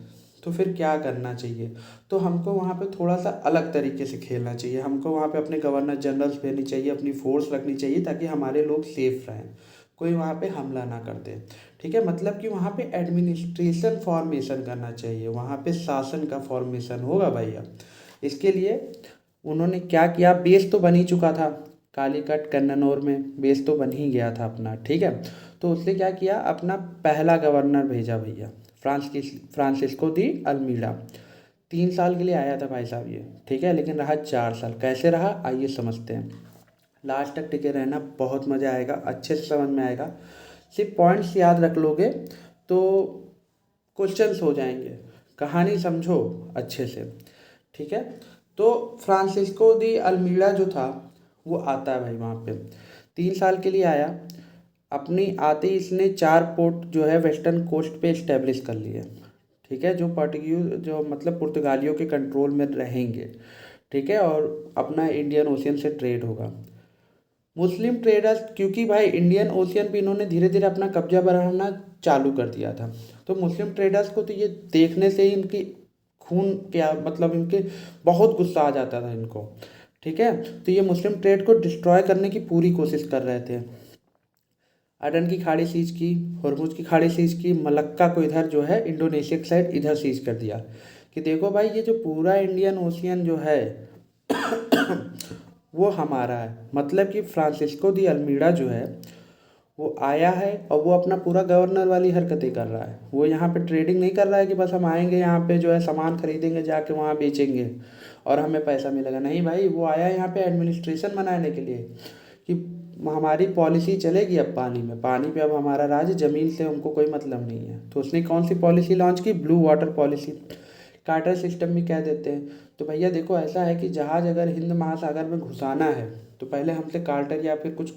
तो फिर क्या करना चाहिए, तो हमको वहाँ पे थोड़ा सा अलग तरीके से खेलना चाहिए, हमको वहाँ पे अपने गवर्नर जनरल्स भेजनी चाहिए, अपनी फोर्स रखनी चाहिए ताकि हमारे लोग सेफ रहें, कोई वहाँ पे हमला ना कर दे। ठीक है, मतलब कि वहाँ पे एडमिनिस्ट्रेशन फॉर्मेशन करना चाहिए, वहाँ पे शासन का फॉर्मेशन होगा भैया। इसके लिए उन्होंने क्या किया, बेस तो बन ही चुका था, कालीकट कन्ननौर में बेस तो बन ही गया था अपना। ठीक है। तो उसने क्या किया, अपना पहला गवर्नर भेजा भैया, फ्रांसिस्को दी अल्मीडा। 3 साल के लिए आया था भाई साहब ये। ठीक है, लेकिन रहा 4 साल। कैसे रहा आइए समझते हैं। लास्ट तक टिके रहना, बहुत मज़ा आएगा, अच्छे से समझ में आएगा। सिर्फ पॉइंट्स याद रख लोगे तो क्वेश्चंस हो जाएंगे, कहानी समझो अच्छे से। ठीक है। तो फ्रांसिस्को दी अल्मीड़ा जो था वो आता है भाई वहाँ पे, 3 साल के लिए आया। अपनी आते ही इसने 4 पोर्ट जो है वेस्टर्न कोस्ट पे इस्टेब्लिश कर लिए। ठीक है, जो पोर्टुगीज जो मतलब पुर्तगालियों के कंट्रोल में रहेंगे। ठीक है, और अपना इंडियन ओशियन से ट्रेड होगा। मुस्लिम ट्रेडर्स, क्योंकि भाई इंडियन ओशियन पे इन्होंने धीरे धीरे अपना कब्जा बढ़ाना चालू कर दिया था, तो मुस्लिम ट्रेडर्स को तो ये देखने से ही इनकी खून क्या मतलब इनके बहुत गुस्सा आ जाता था इनको। ठीक है। तो ये मुस्लिम ट्रेड को डिस्ट्रॉय करने की पूरी कोशिश कर रहे थे। अडन की खाड़ी सीज की, हरमुज की खाड़ी सीज की, मलक्का को इधर जो है इंडोनेशिया की साइड इधर सीज कर दिया, कि देखो भाई ये जो पूरा इंडियन ओशियन जो है वो हमारा है। मतलब कि फ्रांसिस्को दी अल्मीड़ा जो है वो आया है और वो अपना पूरा गवर्नर वाली हरकतें कर रहा है। वो यहाँ पे ट्रेडिंग नहीं कर रहा है कि बस हम आएंगे यहाँ पे जो है सामान खरीदेंगे जाके वहाँ बेचेंगे और हमें पैसा मिलेगा। नहीं भाई, वो आया है यहाँ पे एडमिनिस्ट्रेशन बनाने के लिए, कि हमारी पॉलिसी चलेगी अब पानी में, पानी पे अब हमारा राज, ज़मीन से हमको कोई मतलब नहीं है। तो उसने कौन सी पॉलिसी लॉन्च की, ब्लू वाटर पॉलिसी, कार्टर सिस्टम भी कह देते हैं। तो भैया देखो ऐसा है कि जहाज़ अगर हिंद महासागर में घुसाना है तो पहले हमसे कार्टर या फिर कुछ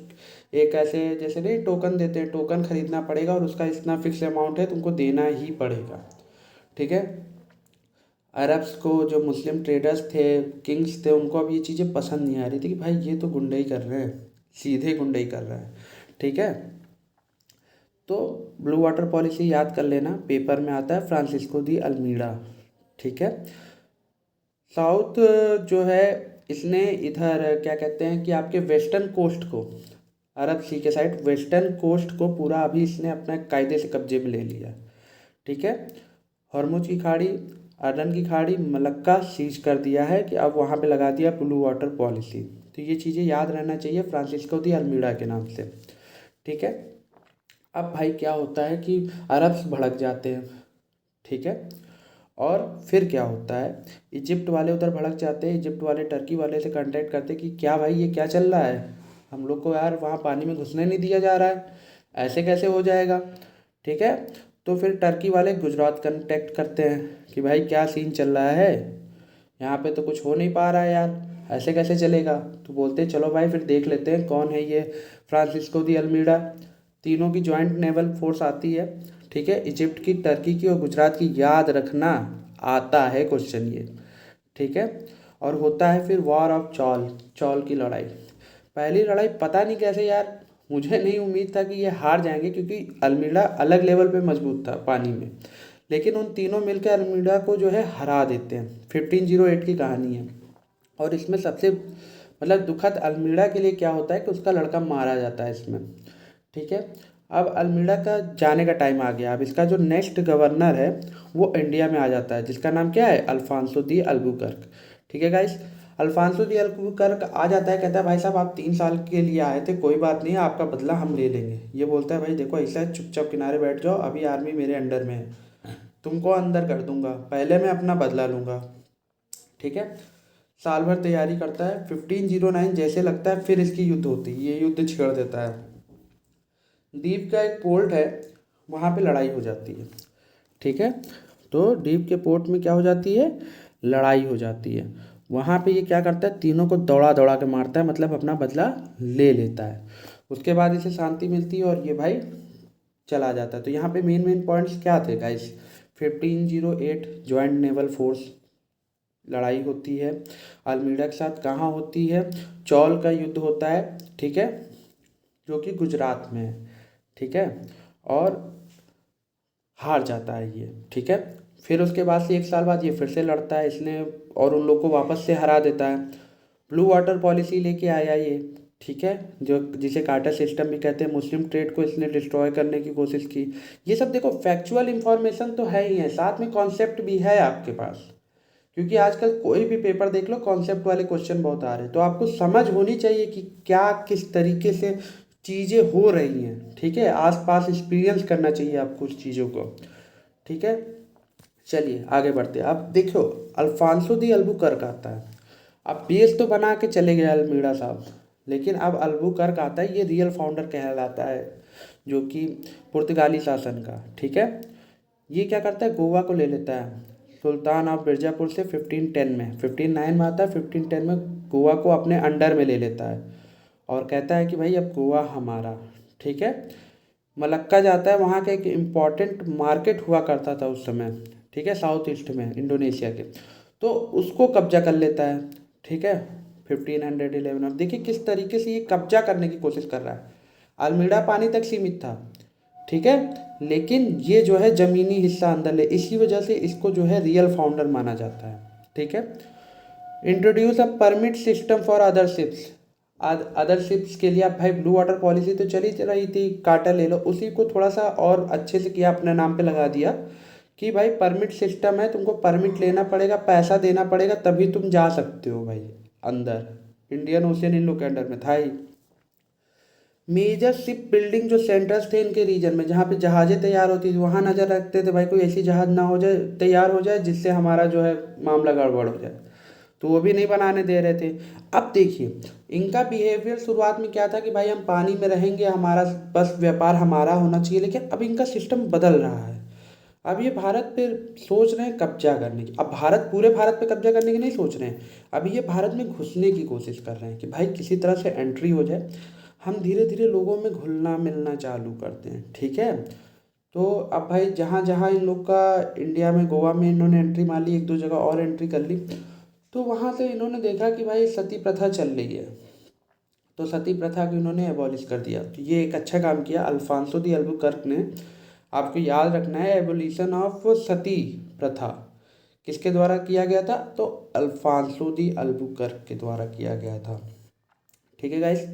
एक ऐसे जैसे नहीं टोकन देते हैं, टोकन खरीदना पड़ेगा और उसका इतना फिक्स अमाउंट है तुमको देना ही पड़ेगा। ठीक है। अरब्स को, जो मुस्लिम ट्रेडर्स थे, किंग्स थे, उनको अब ये चीज़ें पसंद नहीं आ रही थी कि भाई ये तो गुंडई कर रहे हैं, सीधे गुंडई कर रहे हैं। ठीक है। तो ब्लू वाटर पॉलिसी याद कर लेना, पेपर में आता है, फ्रांसिस्को दी अल्मीड़ा। ठीक है। साउथ जो है, इसने इधर क्या कहते हैं कि आपके वेस्टर्न कोस्ट को, अरब सी के साइड वेस्टर्न कोस्ट को पूरा अभी इसने अपना कायदे से कब्जे में ले लिया। ठीक है। हॉर्मुज की खाड़ी, अदन की खाड़ी, मलक्का सीज कर दिया है कि अब वहाँ पे लगा दिया ब्लू वाटर पॉलिसी। तो ये चीज़ें याद रहना चाहिए फ्रांसिस्को दी अल्मीड़ा के नाम से। ठीक है। अब भाई क्या होता है कि अरब्स भड़क जाते हैं। ठीक है। और फिर क्या होता है, इजिप्ट वाले उधर भड़क जाते हैं, इजिप्ट वाले टर्की वाले से कांटेक्ट करते हैं कि क्या भाई ये क्या चल रहा है, हम लोग को यार वहाँ पानी में घुसने नहीं दिया जा रहा है, ऐसे कैसे हो जाएगा। ठीक है। तो फिर टर्की वाले गुजरात कांटेक्ट करते हैं कि भाई क्या सीन चल रहा है, यहाँ पे तो कुछ हो नहीं पा रहा है यार, ऐसे कैसे चलेगा। तो बोलते हैं चलो भाई फिर देख लेते हैं कौन है ये फ्रांसिस्को दी अल्मीड़ा। तीनों की जॉइंट नेवल फोर्स आती है। ठीक है। इजिप्ट की, टर्की की और गुजरात की, याद रखना आता है क्वेश्चन ये। ठीक है। और होता है फिर वॉर ऑफ चॉल, चॉल की लड़ाई। पहली लड़ाई पता नहीं कैसे यार, मुझे नहीं उम्मीद था कि ये हार जाएंगे, क्योंकि अल्मीड़ा अलग लेवल पे मजबूत था पानी में, लेकिन उन तीनों मिलकर अल्मीड़ा को जो है हरा देते हैं। 1508 की कहानी है। और इसमें सबसे मतलब दुखद अल्मीड़ा के लिए क्या होता है कि उसका लड़का मारा जाता है इसमें। ठीक है। अब अल्मीड़ा का जाने का टाइम आ गया। अब इसका जो नेक्स्ट गवर्नर है वो इंडिया में आ जाता है, जिसका नाम क्या है, अल्फांसो दी अल्बुकर्क। ठीक है गाइस। अल्फांसो दी अल्बुकर्क आ जाता है, कहता है भाई साहब आप 3 साल के लिए आए थे, कोई बात नहीं, आपका बदला हम ले लेंगे। ये बोलता है भाई देखो ऐसा है, चुपचाप किनारे बैठ जाओ, अभी आर्मी मेरे अंडर में है, तुमको अंदर कर दूंगा, पहले मैं अपना बदला लूंगा। ठीक है। साल भर तैयारी करता है, 1509 जैसे लगता है फिर इसकी युद्ध होती है, ये युद्ध छिड़ देता है। द्वीप का एक पोर्ट है, वहाँ पे लड़ाई हो जाती है। ठीक है। तो द्वीप के पोर्ट में क्या हो जाती है, लड़ाई हो जाती है। वहाँ पे ये क्या करता है, तीनों को दौड़ा दौड़ा के मारता है, मतलब अपना बदला ले लेता है। उसके बाद इसे शांति मिलती है और ये भाई चला जाता है। तो यहाँ पे मेन मेन पॉइंट्स क्या थे गाइस, 1508 जॉइंट नेवल फोर्स, लड़ाई होती है अल्मीड़ा के साथ, कहाँ होती है, चौल का युद्ध होता है। ठीक है। जो कि गुजरात में है। ठीक है। और हार जाता है ये। ठीक है। फिर उसके बाद से 1 साल बाद ये फिर से लड़ता है इसने, और उन लोग को वापस से हरा देता है। ब्लू वाटर पॉलिसी लेके आया ये। ठीक है। जो जिसे कार्टर सिस्टम भी कहते हैं, मुस्लिम ट्रेड को इसने डिस्ट्रॉय करने की कोशिश की। ये सब देखो फैक्चुअल इंफॉर्मेशन तो है ही है, साथ में कॉन्सेप्ट भी है आपके पास, क्योंकि आजकल कोई भी पेपर देख लो कॉन्सेप्ट वाले क्वेश्चन बहुत आ रहे हैं, तो आपको समझ होनी चाहिए कि क्या किस तरीके से चीज़ें हो रही हैं। ठीक है। आसपास एक्सपीरियंस करना चाहिए आपको उस चीज़ों को। ठीक है। चलिए आगे बढ़ते हैं। अब देखो अल्फांसो दी अल्बुकर्क आता है। अब बेस तो बना के चले गए अल्मीड़ा साहब, लेकिन अब अल्बुकर्क आता है, ये रियल फाउंडर कहलाता है, जो कि पुर्तगाली शासन का। ठीक है। ये क्या करता है, गोवा को ले लेता है सुल्तान ऑफ मिर्ज़ापुर से 1510 में, 1509 में आता है, 1510 में गोवा को अपने अंडर में ले लेता है और कहता है कि भाई अब गोवा हमारा। ठीक है। मलक्का जाता है, वहाँ का एक इम्पॉर्टेंट मार्केट हुआ करता था उस समय। ठीक है। साउथ ईस्ट में इंडोनेशिया के, तो उसको कब्जा कर लेता है। ठीक है। 1511 में देखिए किस तरीके से ये कब्जा करने की कोशिश कर रहा है। अल्मीड़ा पानी तक सीमित था। ठीक है। लेकिन ये जो है ज़मीनी हिस्सा अंदर ले, इसी वजह से इसको जो है रियल फाउंडर माना जाता है। ठीक है। Introduce a permit system for other ships, other ships के लिए अब भाई ब्लू वाटर पॉलिसी तो चली रही थी, काटा ले लो, उसी को थोड़ा सा और अच्छे से किया, अपने नाम पे लगा दिया कि भाई परमिट सिस्टम है, तुमको परमिट लेना पड़ेगा, पैसा देना पड़ेगा, तभी तुम जा सकते हो भाई अंदर। इंडियन ओशियन इन लोग के अंडर में था ही। मेजर शिप बिल्डिंग जो सेंटर्स थे इनके रीजन में, जहाँ पे जहाज़ें तैयार होती थी, वहाँ नज़र रखते थे भाई कोई ऐसी जहाज़ ना हो जाए, तैयार हो जाए जिससे हमारा जो है मामला गड़बड़ हो जाए, तो वो भी नहीं बनाने दे रहे थे। अब देखिए इनका बिहेवियर शुरुआत में क्या था कि भाई हम पानी में रहेंगे, हमारा बस व्यापार हमारा होना चाहिए, लेकिन अब इनका सिस्टम बदल रहा है। अब ये भारत पे सोच रहे हैं कब्जा करने की। अब भारत, पूरे भारत पे कब्जा करने की नहीं सोच रहे हैं, अब ये भारत में घुसने की कोशिश कर रहे हैं कि भाई किसी तरह से एंट्री हो जाए, हम धीरे धीरे लोगों में घुलना मिलना चालू करते हैं। ठीक है। तो अब भाई जहाँ जहाँ इन लोग का इंडिया में गोवा में इन्होंने एंट्री मार ली, एक दो जगह और एंट्री कर ली, तो वहाँ से इन्होंने देखा कि भाई सती प्रथा चल रही है, तो सती प्रथा को इन्होंने एबॉलिश कर दिया। तो ये एक अच्छा काम किया अल्फांसो दी अल्बुकर्क ने। आपको याद रखना है एबोलिशन ऑफ सती प्रथा किसके द्वारा किया गया था, तो अल्फांसो दी अल्बुकर्क के द्वारा किया गया था। ठीक है गाइस।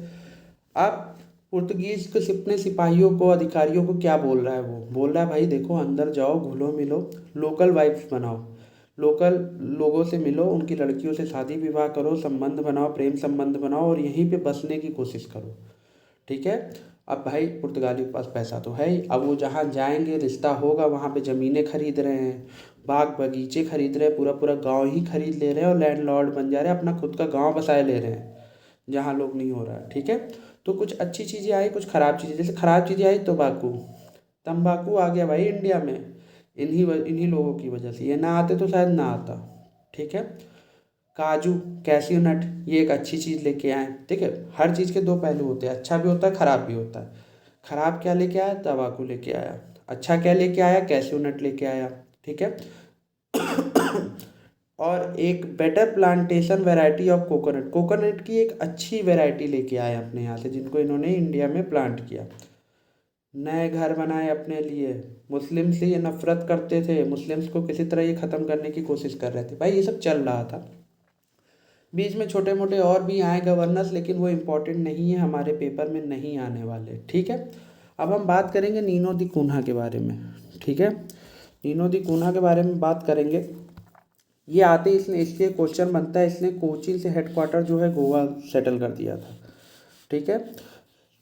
अब पुर्तगीज के अपने सिपाहियों को अधिकारियों को क्या बोल रहा है, वो बोल रहा है भाई देखो अंदर जाओ, घुलो मिलो, लोकल वाइफ्स बनाओ, लोकल लोगों से मिलो, उनकी लड़कियों से शादी विवाह करो, संबंध बनाओ, प्रेम संबंध बनाओ और यहीं पे बसने की कोशिश करो। ठीक है। अब भाई पुर्तगाली के पास पैसा तो है ही, अब वो जहाँ जाएंगे रिश्ता होगा, वहाँ पे ज़मीनें खरीद रहे हैं, बाग बगीचे खरीद रहे हैं, पूरा पूरा गांव ही खरीद ले रहे हैं और लैंडलॉर्ड बन जा रहे हैं, अपना खुद का गांव बसाए ले रहे हैं जहाँ लोग नहीं हो रहा है। ठीक है। तो कुछ अच्छी चीज़ें आई, कुछ ख़राब चीज़ें, जैसे ख़राब चीज़ें आई तंबाकू, तंबाकू आ गया भाई इंडिया में इन्हीं लोगों की वजह से, ये ना आते तो शायद ना आता। ठीक है। काजू, कैशियो नट, ये एक अच्छी चीज़ लेके आए। ठीक है। हर चीज़ के दो पहलू होते हैं, अच्छा भी होता है ख़राब भी होता है। ख़राब क्या लेके आया, तंबाकू लेके आया। अच्छा क्या लेके आया, कैशियो नट लेके आया। ठीक है। और एक better plantation variety of coconut, coconut की एक अच्छी वैरायटी लेके आए अपने यहाँ से, जिनको इन्होंने इंडिया में प्लांट किया। नए घर बनाए अपने लिए, मुस्लिम से ये नफरत करते थे, मुस्लिम्स को किसी तरह ये ख़त्म करने की कोशिश कर रहे थे भाई, ये सब चल रहा था। बीच में छोटे मोटे और भी आए गवर्नर्स, लेकिन वो इम्पोर्टेंट नहीं है, हमारे पेपर में नहीं आने वाले। ठीक है। अब हम बात करेंगे नीनो दी कून्हा के बारे में। ठीक है। नीनो दी कून्हा के बारे में बात करेंगे। ये आते ही इसने, इसलिए क्वेश्चन बनता है, इसने कोचीन से हेडक्वार्टर जो है गोवा सेटल कर दिया था। ठीक है।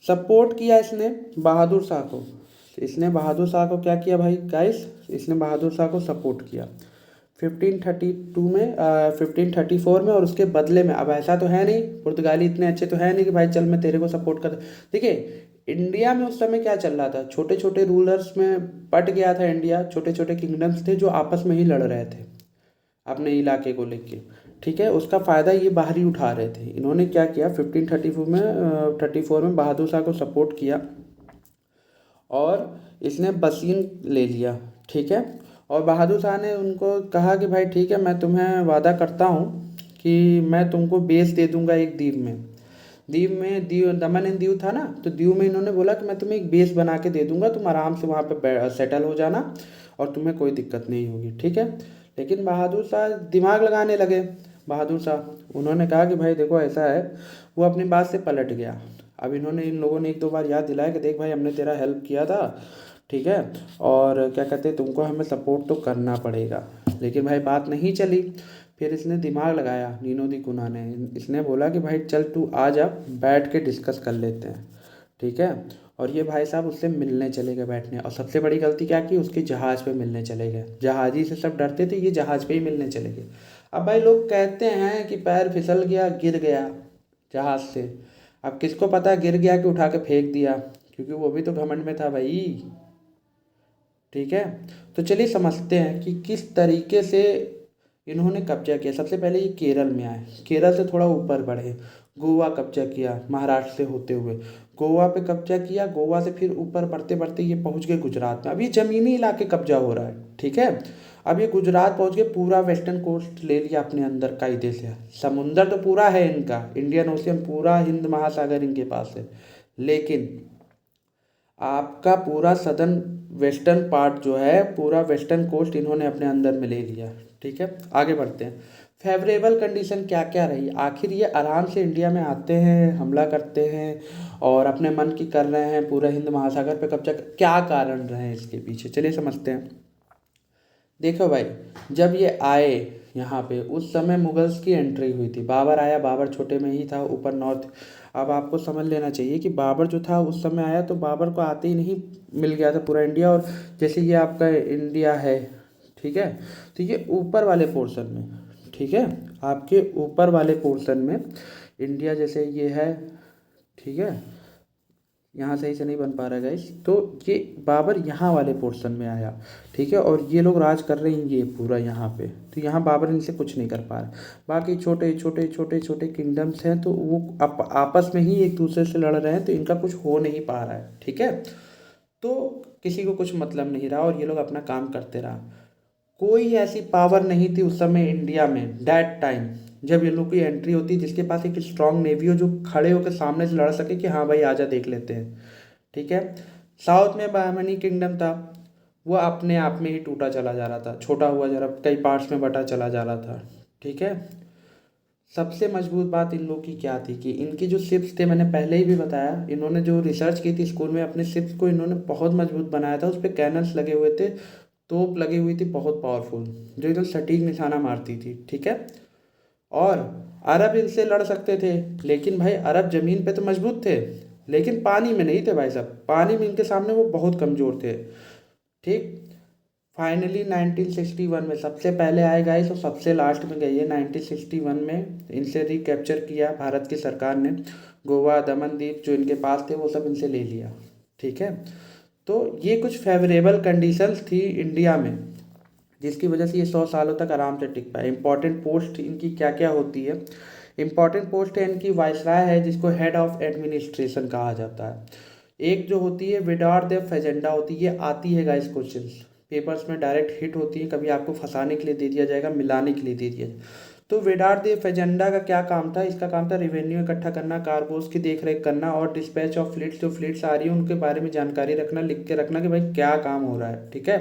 सपोर्ट किया इसने बहादुर शाह को, इसने बहादुर शाह को क्या किया भाई गाइस, इसने बहादुर शाह को सपोर्ट किया 1532 में, 1534 में, और उसके बदले में, अब ऐसा तो है नहीं, पुर्तगाली इतने अच्छे तो है नहीं कि भाई चल मैं तेरे को सपोर्ट कर। देखिए इंडिया में उस समय क्या चल रहा था, छोटे छोटे रूलर्स में बट गया था इंडिया, छोटे छोटे किंगडम्स थे जो आपस में ही लड़ रहे थे अपने इलाके को लेके। ठीक है। उसका फ़ायदा ये बाहरी उठा रहे थे, इन्होंने क्या किया 1534 में बहादुर शाह को सपोर्ट किया और इसने बसीन ले लिया। ठीक है। और बहादुर शाह ने उनको कहा कि भाई ठीक है, मैं तुम्हें वादा करता हूँ कि मैं तुमको बेस दे दूंगा एक द्वीप में, दीव दमन एंड दीव था ना, तो दीव में इन्होंने बोला कि मैं तुम्हें एक बेस बना के दे दूंगा, तुम आराम से वहाँ पे सेटल हो जाना और तुम्हें कोई दिक्कत नहीं होगी। ठीक है। लेकिन बहादुर शाह दिमाग लगाने लगे, बहादुर शाह उन्होंने कहा कि भाई देखो ऐसा है, वो अपनी बात से पलट गया। अब इन्होंने, इन लोगों ने एक दो बार याद दिलाया कि देख भाई हमने तेरा हेल्प किया था, ठीक है, और क्या कहते हैं तुमको हमें सपोर्ट तो करना पड़ेगा, लेकिन भाई बात नहीं चली। फिर इसने दिमाग लगाया, नीनो दी कुन्हा ने, इसने बोला कि भाई चल तू आ जा, बैठ के डिस्कस कर लेते हैं। ठीक है। और ये भाई साहब उससे मिलने चले गए बैठने, और सबसे बड़ी गलती क्या की, उसके जहाज़ पे मिलने चले गए, जहाज़ी से सब डरते थे, ये जहाज़ पे ही मिलने चले गए। अब भाई लोग कहते हैं कि पैर फिसल गया, गिर गया जहाज़ से, अब किसको पता गिर गया कि उठा के फेंक दिया, क्योंकि वो भी तो घमंड में था भाई। ठीक है। तो चलिए समझते हैं कि किस तरीके से इन्होंने कब्जा किया। सबसे पहले ये केरल में आए, केरल से थोड़ा ऊपर बढ़े, गोवा कब्जा किया महाराष्ट्र से होते हुए, गोवा पे कब्जा किया, गोवा से फिर ऊपर बढ़ते बढ़ते ये पहुंच गए गुजरात में। अब ये जमीनी इलाके कब्जा हो रहा है। ठीक है। अब ये गुजरात पहुंच गए, पूरा वेस्टर्न कोस्ट ले लिया अपने अंदर कायदे से, समुंदर तो पूरा है इनका, इंडियन ओशियन पूरा, हिंद महासागर इनके पास है, लेकिन आपका पूरा सदर्न वेस्टर्न पार्ट जो है, पूरा वेस्टर्न कोस्ट इन्होंने अपने अंदर में ले लिया। ठीक है। आगे बढ़ते हैं। फेवरेबल कंडीशन क्या क्या रही, आखिर ये आराम से इंडिया में आते हैं, हमला करते हैं और अपने मन की कर रहे हैं, पूरा हिंद महासागर पे कब्जा, क्या कारण रहे हैं इसके पीछे, चलिए समझते हैं। देखो भाई, जब ये आए यहाँ पे उस समय मुगल्स की एंट्री हुई थी, बाबर आया, बाबर छोटे में ही था ऊपर नॉर्थ। अब आपको समझ लेना चाहिए कि बाबर जो था उस समय आया तो बाबर को आते ही नहीं मिल गया था पूरा इंडिया, और जैसे ये आपका इंडिया है, ठीक है, तो ये ऊपर वाले पोर्शन में, ठीक है, आपके ऊपर वाले पोर्शन में इंडिया जैसे ये है, ठीक है, यहाँ सही से नहीं बन पा रहा है गाइस, तो ये बाबर यहाँ वाले पोर्शन में आया। ठीक है। और ये लोग राज कर रहे हैं ये पूरा यहाँ पे, तो यहाँ बाबर इनसे कुछ नहीं कर पा रहा। बाकी छोटे छोटे छोटे छोटे किंगडम्स हैं तो वो आपस में ही एक दूसरे से लड़ रहे हैं, तो इनका कुछ हो नहीं पा रहा है। ठीक है। तो किसी को कुछ मतलब नहीं रहा और ये लोग अपना काम करते रहा। कोई ऐसी पावर नहीं थी उस समय इंडिया में दैट टाइम जब ये लोग की एंट्री होती, जिसके पास एक स्ट्रांग नेवी हो जो खड़े होकर सामने से लड़ सके कि हाँ भाई आजा देख लेते हैं। ठीक है। साउथ में बहमनी किंगडम था, वो अपने आप में ही टूटा चला जा रहा था, छोटा हुआ जा रहा, कई पार्ट्स में बटा चला जा रहा था। ठीक है। सबसे मजबूत बात इन लोगों की क्या थी कि इनकी जो शिप्स थे, मैंने पहले ही भी बताया, इन्होंने जो रिसर्च की थी स्कूल में, अपने शिप्स को इन्होंने बहुत मजबूत बनाया था। उस पर कैनन्स लगे हुए थे, तोप लगी हुई थी बहुत पावरफुल, जो एकदम सटीक निशाना मारती थी। ठीक है। और अरब इनसे लड़ सकते थे, लेकिन भाई अरब जमीन पे तो मजबूत थे, लेकिन पानी में नहीं थे भाई साहब, पानी में इनके सामने वो बहुत कमज़ोर थे। ठीक। फाइनली 1961 में सबसे पहले आए गाइस और सबसे लास्ट में गई है। 1961 में इनसे रिकैप्चर किया भारत की सरकार ने। गोवा दमन दीप जो इनके पास थे वो सब इनसे ले लिया। ठीक है। तो ये कुछ फेवरेबल कंडीशंस थी इंडिया में, जिसकी वजह से ये 100 सालों तक आराम से टिक पाए। इंपॉर्टेंट पोस्ट इनकी क्या क्या होती है? इंपॉर्टेंट पोस्ट है इनकी वाइसराय है, जिसको हेड ऑफ एडमिनिस्ट्रेशन कहा जाता है। एक जो होती है विदाउट द एजेंडा होती है, ये आती है गाइस क्वेश्चंस पेपर्स में डायरेक्ट हिट होती है, कभी आपको फंसाने के लिए दे दिया जाएगा, मिलाने के लिए दे दिया जाएगा। तो विदाउट द एजेंडा का क्या काम था? इसका काम था रेवेन्यू इकट्ठा करना, कार्गोस की देख रेख करना और डिस्पैच ऑफ फ्लीट्स, जो फ्लीट्स आ रही है उनके बारे में जानकारी रखना, लिख के रखना कि भाई क्या काम हो रहा है। ठीक है।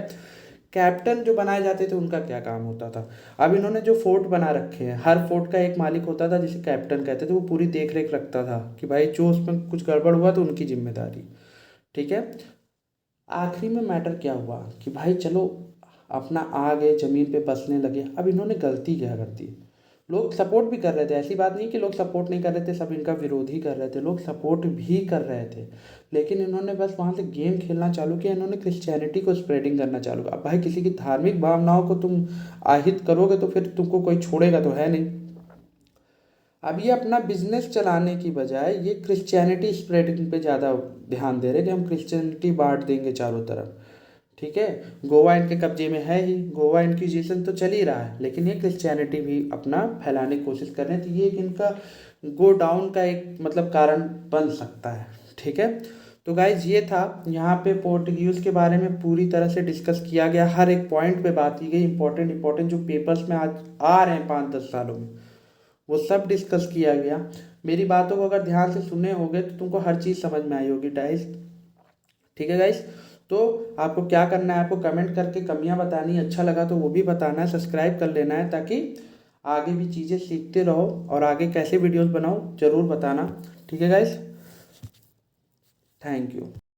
कैप्टन जो बनाए जाते थे उनका क्या काम होता था? अब इन्होंने जो फोर्ट बना रखे हैं, हर फोर्ट का एक मालिक होता था जिसे कैप्टन कहते थे, वो पूरी देख रेख रखता था कि भाई जो उसमें कुछ गड़बड़ हुआ तो उनकी जिम्मेदारी। ठीक है। आखिरी में मैटर क्या हुआ कि भाई चलो अपना आ गए, ज़मीन पे बसने लगे। अब इन्होंने गलती क्या कर दी? लोग सपोर्ट भी कर रहे थे, ऐसी बात नहीं कि लोग सपोर्ट नहीं कर रहे थे, सब इनका विरोध ही कर रहे थे, लोग सपोर्ट भी कर रहे थे। लेकिन इन्होंने बस वहाँ से गेम खेलना चालू किया, इन्होंने क्रिश्चियनिटी को स्प्रेडिंग करना चालू किया। अब भाई किसी की धार्मिक भावनाओं को तुम आहित करोगे तो फिर तुमको कोई छोड़ेगा तो है नहीं। अब ये अपना बिजनेस चलाने की बजाय ये क्रिश्चियनिटी स्प्रेडिंग पे ज़्यादा ध्यान दे रहे हैं कि हम क्रिश्चियनिटी बांट देंगे चारों तरफ। ठीक है। गोवा इनके कब्जे में है ही, गोवा इंक्विजिशन तो चल ही रहा है, लेकिन ये क्रिश्चियनिटी भी अपना फैलाने की कोशिश कर रहे हैं, तो ये एक इनका गो डाउन का एक मतलब कारण बन सकता है। ठीक है। तो गाइज ये था, यहाँ पे पोर्टुगीज के बारे में पूरी तरह से डिस्कस किया गया, हर एक पॉइंट पे बात की गई, इंपॉर्टेंट इंपॉर्टेंट जो पेपर्स में आज आ रहे हैं 5-10 सालों में, वो सब डिस्कस किया गया। मेरी बातों को अगर ध्यान से सुने होगे तो तुमको हर चीज़ समझ में आई होगी गाइस। ठीक है गाइस। तो आपको क्या करना है, आपको कमेंट करके कमियां बतानी है, अच्छा लगा तो वो भी बताना है, सब्सक्राइब कर लेना है ताकि आगे भी चीज़ें सीखते रहो, और आगे कैसे वीडियोस बनाऊँ ज़रूर बताना। ठीक है गाइस। Thank you.